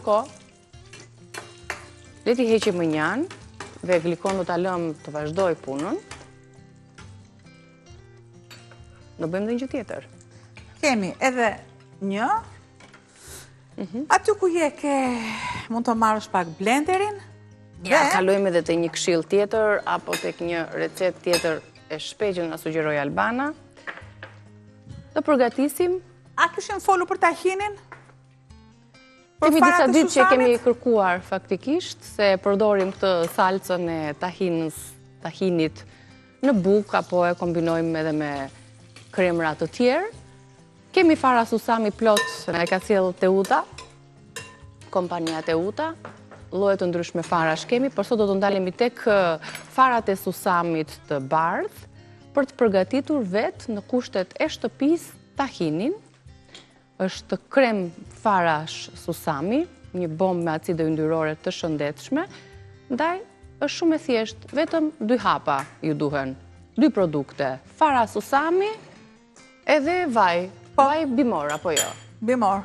kohë, le t'i heqim më njanë, dhe glikon do t'a lëm të vazhdoj punën. Do bëjmë dhe një gjë tjetër. Kemi edhe një. Aty ku je ke mund të marrësh pak blenderin. Ja, kalojmë edhe të një këshill tjetër, apo tek një recet tjetër e shpejtë që na sugjeroi Albana. Do përgatisim. A kishim folur për tahinin? Kemi disa ditë që kemi kërkuar faktikisht se përdorim këtë salcën e tahinit në bukë apo e kombinojmë edhe me kremra të tjerë. Kemi fara susami plot, e ka sjellë Teuta, kompania Teuta, lloje të ndryshme farash kemi, por sot do të ndalemi tek farat e susamit të bardh për të përgatitur vetë në kushtet e shtëpisë tahinin. Është krem farash susami, një bombë me acide yndyrore të shëndetshme, ndaj është shumë e thjeshtë, vetëm 2 hapa ju duhen, 2 produkte, fara susami edhe vaj bimor apo jo? Bimor.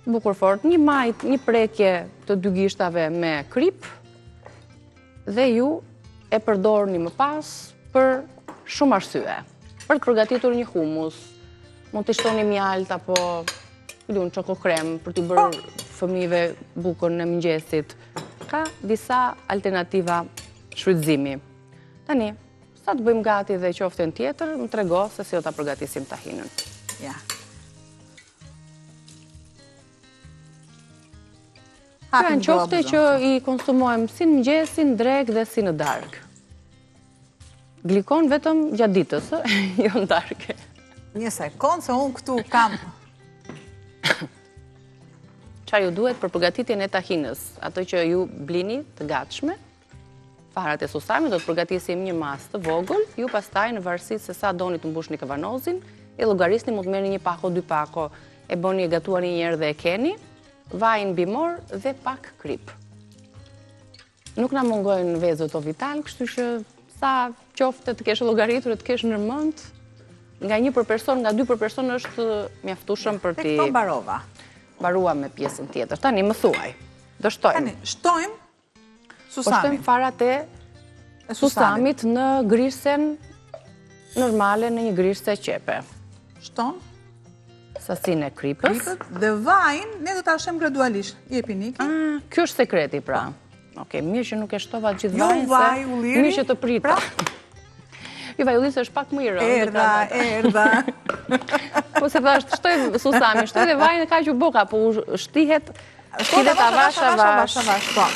Bukur fort, një majt, një prekje të 2 gishtave me krip dhe ju e përdorni më pas për shumë arsye. Për të përgatitur një humus, mund të shtoni mjalt apo çoko krem për t'i bërë fëmijëve bukën e mëngjesit. Ka disa alternativa shfrytëzimi. Tani, sa të bëjmë gati dhe qoftën tjetër, më trego se si do ta përgatisim tahinën. Ja. Pra në qofte që i konsumojmë si në mëngjes, si në drekë dhe si në darkë. Glikon vetëm gjatë ditës, jo në darkë. Një sekond, se unë këtu kam. Qa ju duhet për përgatitjen e tahinës? Ato që ju blini të gatshme, farat e susamit, do të përgatisim një mas të vogël, ju pastaj në varësi se sa doni të mbushni kavanozin, e llogarisni mund të merrni 1 pako, 2 pako, e bëni e gatuani një herë dhe e keni, vajin bimor dhe pak krip. Nuk na mungojnë vezët o vital, kështu që sa qofte të kesh llogaritur e të kesh ndërmend, nga 1 për person, nga 2 për person është mjaftueshëm për ti. Këto mbarova. Mbarua me pjesën tjetër. Tani më thuaj. Do shtojmë. Tani shtojmë susamin. Po shtojmë farat e susamit në grisën normale, në një grisë qepe. Shton sasinë e kripës. Dhe vajin, ne do ta shem gradualisht. Jepi Niki. Ky është sekreti pra. Okej, mirë që nuk e shtova gjithë vajin. Jo vaj ulliri. Mirë që të prita. Ju vaj ulliri është pak më i rëndë. Erdha. Po se thash, shtoj susami, shtoj dhe vajin e kaq u boka, po shtihet avash. Po.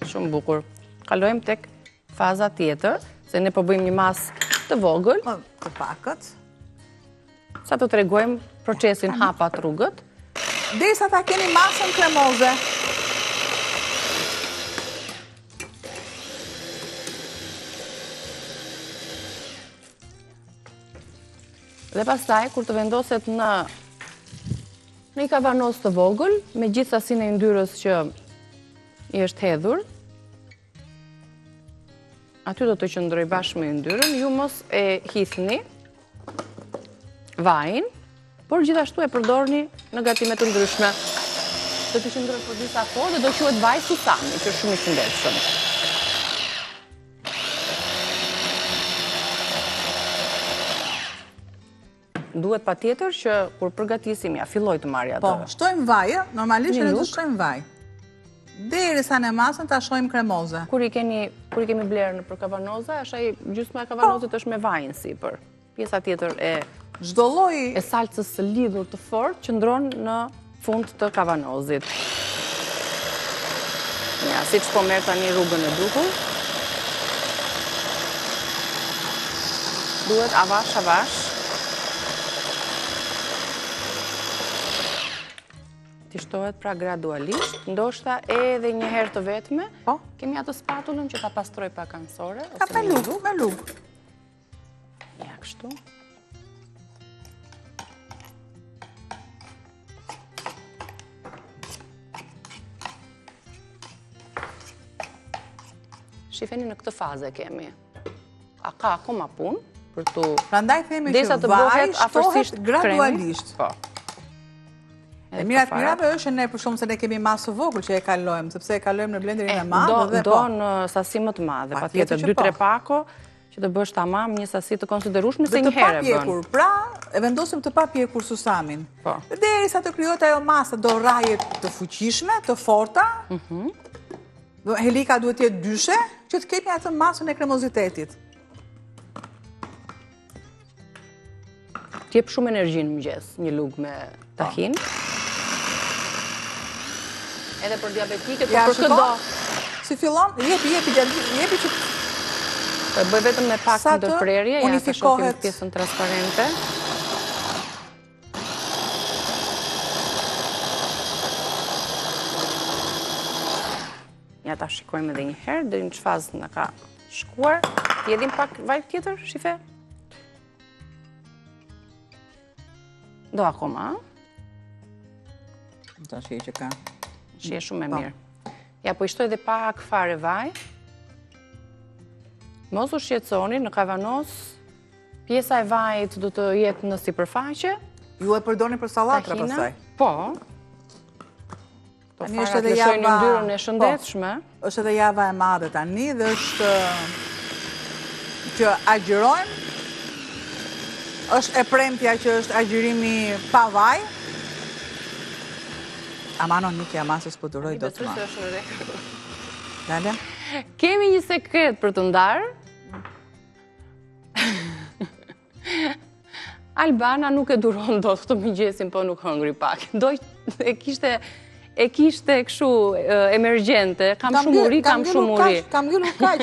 Shumë bukur. Kalojmë tek faza tjetër, se ne po bëjmë një masë të vogël. Të pakët. Sa të tregojmë procesin hapat rrugët. Derisa ta keni masën kremoze. Dhe pastaj, kur të vendoset në një kavanoz të vogël, me gjithë sasinë e yndyrës që i është hedhur, aty do të qëndroj bashkë me yndyrën, ju mos e hithni vajin, por gjithashtu e përdorni në gatime të ndryshme. Do të qëndroj për disa kohë dhe do quhet vaj susami, që është shumë i shëndetshëm. Duhet patjetër që kur përgatisim, ja, filloj të marrja atë. Po, shtojmë vaj, normalisht ne do shtojmë vaj. Derisa në masën ta shojmë kremoze. Kur i kemi blerë nëpër kavanoza, është ai gjysma e kavanozit është me vajin sipër. Pjesa tjetër e çdo lloj e salcës së lidhur të fortë qëndron në fund të kavanozit. Ja, siç po merr tani rrugën e duhur. Duhet avash. Ti shtohet pra gradualisht, ndoshta edhe një herë të vetme. Po. Kemi atë spatullën që ta pastroj pak anësore. Ka me lugë. Ja, kështu. Shifeni në këtë fazë kemi. A ka akoma punë për të... Prandaj themi që vaj shtohet gradualisht. Po. Mirat mirave është ne për shumë se ne kemi masë vogël që e kalojmë, sepse e kalojmë në blenderin e madhe dhe do në sasi më të madhe, patjetër 2-3 pako që të bësh tamam një sasi të konsiderueshme se një herë bën. Pra, e vendosim të papjekur susamin. Dhe derisa të krijohet ajo masa do rraje të fuqishme, të forta. Helika duhet të jetë dyshe që të kemi atë masën e kremozitetit. T'jep shumë energji në mëngjes, një lugë me tahin. Edhe për diabetikët, për këdo. Si fillon, jepi që... Bëj vetëm me pak në dërprerje, ja të shohim pjesën transparente. Ja ta shikojmë edhe një herë, dhe në që fazë në ka shkuar. Jedhim pak vaj tjetër, shife? Do akoma, ta shije që ka. Shije shumë e mirë. Ja, po ishtoj dhe pak fare vaj. Mos u shqetësoni, në kavanos, pjesa e vajit do të jetë në sipërfaqe. Ju e përdoni për salatra pasaj? Po. Po farat në shojnë në ndyrën e shëndetshme. është edhe java e madhe tani dhe është që agjërojmë, është e premtja që është agjërimi pa vaj. Amanon Niki Amasës po duroj do të ma. Dale? Kemi një sekret për të ndarë. Albana nuk e duron do të mëngjesin, po nuk hëngri pak. E kishte këshu emergjente, kam shumë uri. Kam gjullu kaq.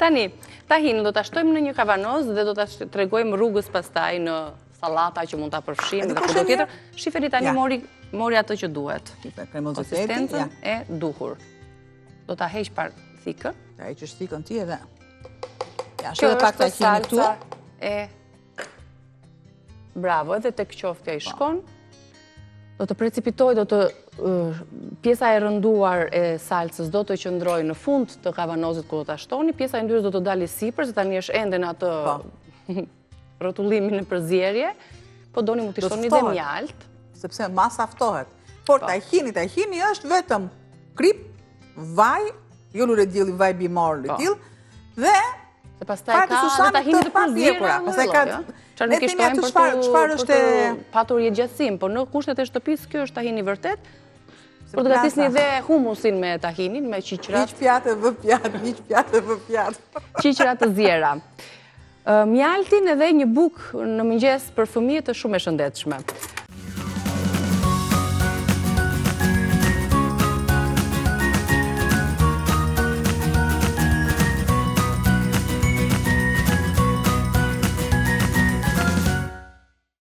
Tani, tahin do të ashtojmë në një kavanoz dhe do të tregojmë rrugës pastaj në salata që mund të përfshim dhe kudo tjetër. Shifeni tani mori atë që duhet. Konsistencën e duhur. Do të heq par thikën. Ta heqësh thikën ti edhe. Kjo është salca e... Bravo, edhe të këqoftja i shkon. Do të precipitoj, do të pjesa e rënduar e salcës do të qëndroj në fund të kavanozit ku do të ashtoni, pjesa e ndyrës do të dali sipër, se tani është ende në atë rrotullimin në përzierje, po doni mu të shtoni dhe mjalt. Sepse masa aftohet. Por tajhini është vetëm krip, vaj, jo lure djeli vaj bimor lëtil, dhe fati susanit të papjekura. Qarë nuk ishtojmë për të patur jetgjatësim, por në kushtet e shtëpis, kjo është tahini vërtet, por të gatisni dhe humusin me tahinin, me qiqrat. Një pjatë vë pjatë. Qiqrat të zjera. Mjaltin edhe një buk në mëngjes për fëmijët është shumë e shëndetshme.